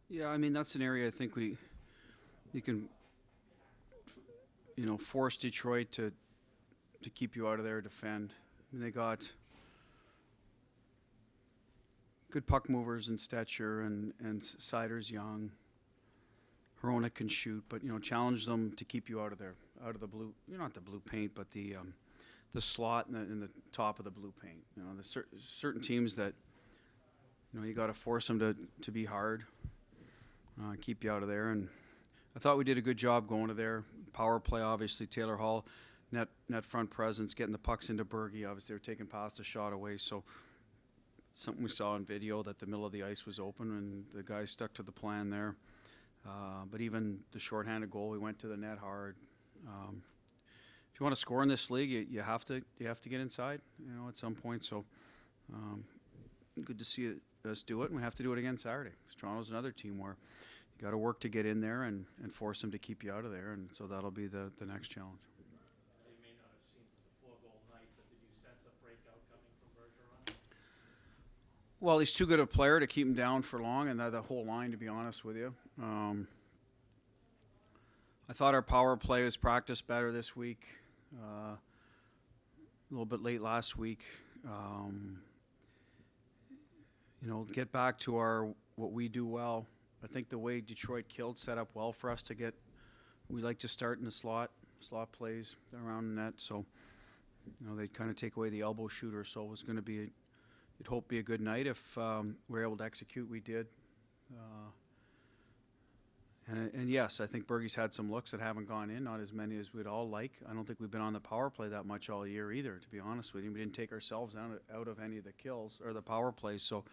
Yeah, I mean that's an area I think you can force Detroit to keep you out of there, defend. I mean, they got good puck movers in Stetcher and Siders Young. Hronik can shoot, but challenge them to keep you out of there, out of the blue. Not the blue paint, but the slot in the top of the blue paint. There's certain teams that you got to force them to be hard, keep you out of there. And I thought we did a good job going to there. Power play, obviously. Taylor Hall, net front presence, getting the pucks into Bergie. Obviously, they were taking past the shot away. So something we saw in video that the middle of the ice was open and the guys stuck to the plan there. But even the shorthanded goal, we went to the net hard. If you want to score in this league, you have to get inside, at some point. So good to see us do it, and we have to do it again Saturday. Toronto's another team where you got to work to get in there and force them to keep you out of there, and so that'll be the next challenge. You may not have seen the 4-goal night, but did you sense a breakout coming from Bergeron? Well, he's too good a player to keep him down for long, and the whole line, to be honest with you. I thought our power play was practiced better this week. A little bit late last week. Get back to what we do well. I think the way Detroit killed set up well for us to get. We like to start in the slot plays around the net. So, they kind of take away the elbow shooter. So it was going to be, you'd hope, be a good night if we're able to execute. We did. And yes, I think Bergie's had some looks that haven't gone in, not as many as we'd all like. I don't think we've been on the power play that much all year either, to be honest with you. We didn't take ourselves out of any of the kills or the power plays. So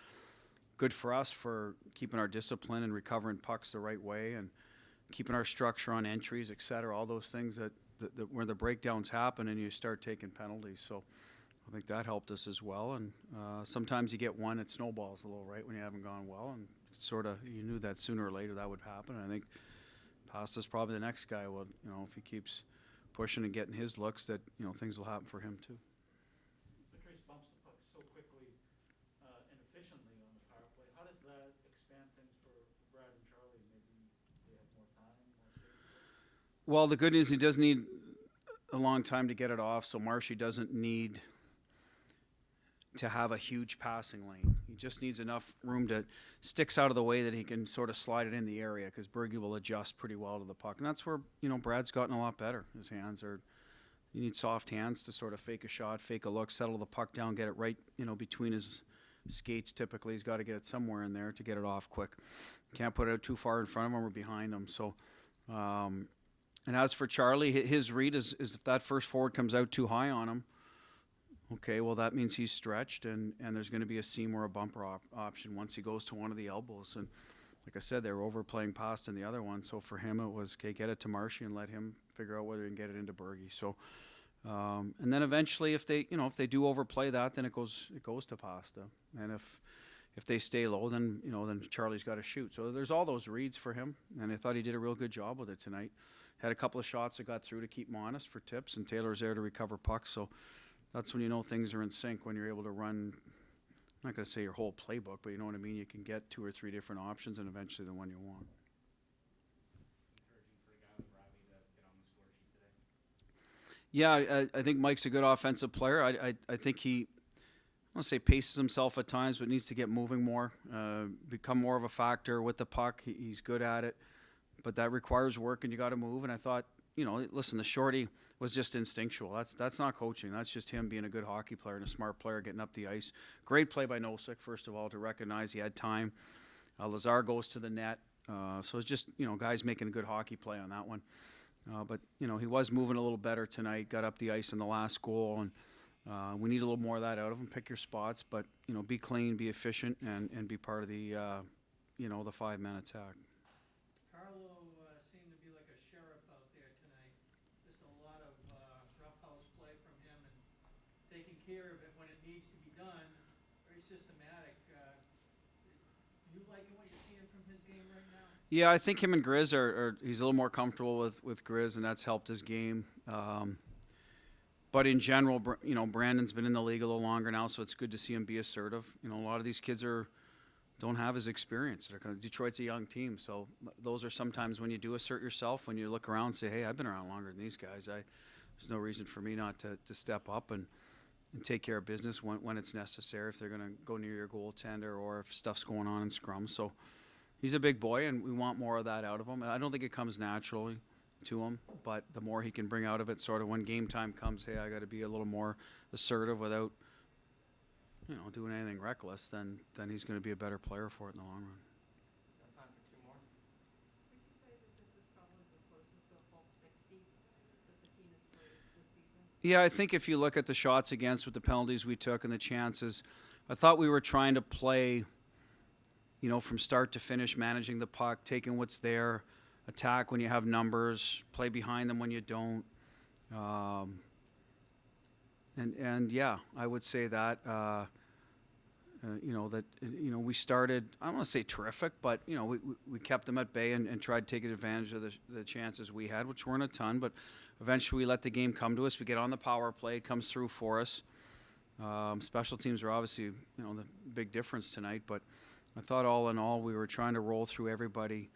good for us for keeping our discipline and recovering pucks the right way and keeping our structure on entries, et cetera, all those things that where the breakdowns happen and you start taking penalties. So I think that helped us as well. And sometimes you get one, it snowballs a little, right, when you haven't gone well. And sort of, you knew that sooner or later that would happen. And I think Pasta's probably the next guy. Well, if he keeps pushing and getting his looks, that things will happen for him too. Patrice bumps the puck so quickly and efficiently on the power play. How does that expand things for Brad and Charlie? Maybe they have more time, more space? Well, the good news, he does need a long time to get it off, so Marshy doesn't need to have a huge passing lane. He just needs enough room to sticks out of the way that he can sort of slide it in the area, because Bergie will adjust pretty well to the puck. And that's where, Brad's gotten a lot better. His hands are, you need soft hands to sort of fake a shot, fake a look, settle the puck down, get it right, between his skates typically. He's got to get it somewhere in there to get it off quick. Can't put it out too far in front of him or behind him. So, and as for Charlie, his read is if that first forward comes out too high on him, okay, well, that means he's stretched, and there's going to be a seam or a bumper option once he goes to one of the elbows. And like I said, they were overplaying past in the other one. So for him, it was, okay, get it to Marshy and let him figure out whether he can get it into Bergie. So, and then eventually, if they do overplay that, then it goes to Pasta. And if they stay low, then then Charlie's got to shoot. So there's all those reads for him, and I thought he did a real good job with it tonight. Had a couple of shots that got through to keep him honest for tips, and Taylor's there to recover pucks. So that's when things are in sync, when you're able to run, I'm not going to say your whole playbook, but you know what I mean? You can get 2 or 3 different options and eventually the one you want. Encouraging for a guy like Robbie to get on the score sheet today. Yeah, I think Mike's a good offensive player. I think he, I don't want to say paces himself at times, but needs to get moving more, become more of a factor with the puck. He's good at it, but that requires work, and you got to move. And I thought, listen, the shorty was just instinctual. That's not coaching. That's just him being a good hockey player and a smart player getting up the ice. Great play by Nosek, first of all, to recognize he had time. Lazar goes to the net. So it's just, guys making a good hockey play on that one. But, he was moving a little better tonight, got up the ice in the last goal, and we need a little more of that out of him. Pick your spots, but, be clean, be efficient, and be part of the, the 5-man attack. Carlo seemed to be like a sheriff out there tonight. Just a lot of roughhouse play from him and taking care of it when it needs to be done. Very systematic. You liking what you're seeing from his game right now? Yeah, I think him and Grizz he's a little more comfortable with Grizz, and that's helped his game. But in general, Brandon's been in the league a little longer now, so it's good to see him be assertive. A lot of these kids are don't have his experience. Detroit's a young team, so those are sometimes when you do assert yourself, when you look around and say, hey, I've been around longer than these guys. There's no reason for me not to step up and take care of business when it's necessary, if they're going to go near your goaltender or if stuff's going on in scrum. So he's a big boy, and we want more of that out of him. I don't think it comes naturally to him, but the more he can bring out of it, sort of when game time comes, hey, I got to be a little more assertive without doing anything reckless, then he's going to be a better player for it in the long run. Got time for two more? Would you say that this is probably the closest to a full 60 that the team has played this season? Yeah, I think if you look at the shots against with the penalties we took and the chances, I thought we were trying to play, from start to finish, managing the puck, taking what's there, attack when you have numbers, play behind them when you don't. And yeah, I would say that, we started, I don't want to say terrific, but, we kept them at bay and tried taking advantage of the chances we had, which weren't a ton, but eventually we let the game come to us. We get on the power play, it comes through for us. Special teams are obviously, the big difference tonight, but I thought all in all, we were trying to roll through everybody.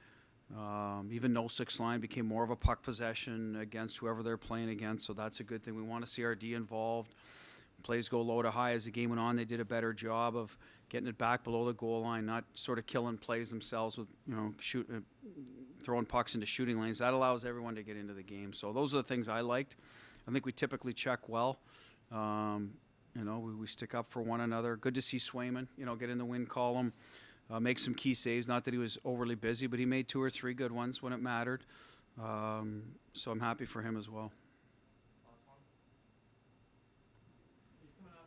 Even no six line became more of a puck possession against whoever they're playing against, so that's a good thing. We want to see our D involved. Plays go low to high as the game went on. They did a better job of getting it back below the goal line, not sort of killing plays themselves with throwing pucks into shooting lanes. That allows everyone to get into the game. So those are the things I liked. I think we typically check well. We stick up for one another. Good to see Swayman, get in the win column. Make some key saves. Not that he was overly busy, but he made 2 or 3 good ones when it mattered. So I'm happy for him as well. Last one?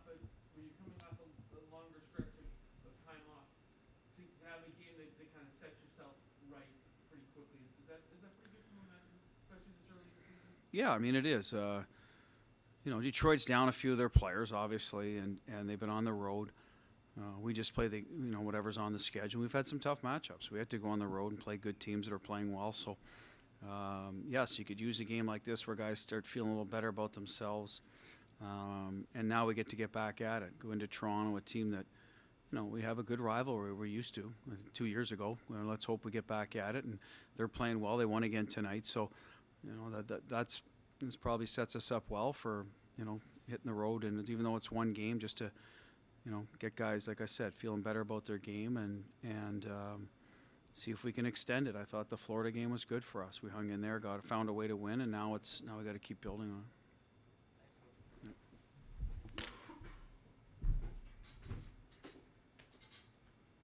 Were you coming off a longer stretch of time off to have a game that kind of set yourself right pretty quickly? Is that pretty good momentum, especially this early in the season? Yeah, I mean, it is. Detroit's down a few of their players, obviously, and they've been on the road. We just play whatever's on the schedule. We've had some tough matchups. We had to go on the road and play good teams that are playing well. So, yes, you could use a game like this where guys start feeling a little better about themselves. And now we get back at it. Go into Toronto, a team that, we have a good rivalry we're used to 2 years ago. Let's hope we get back at it. And they're playing well. They won again tonight. So, this probably sets us up well for, hitting the road. And even though it's one game, just to get guys, like I said, feeling better about their game and see if we can extend it. I thought the Florida game was good for us. We hung in there, found a way to win, and now we got to keep building on it.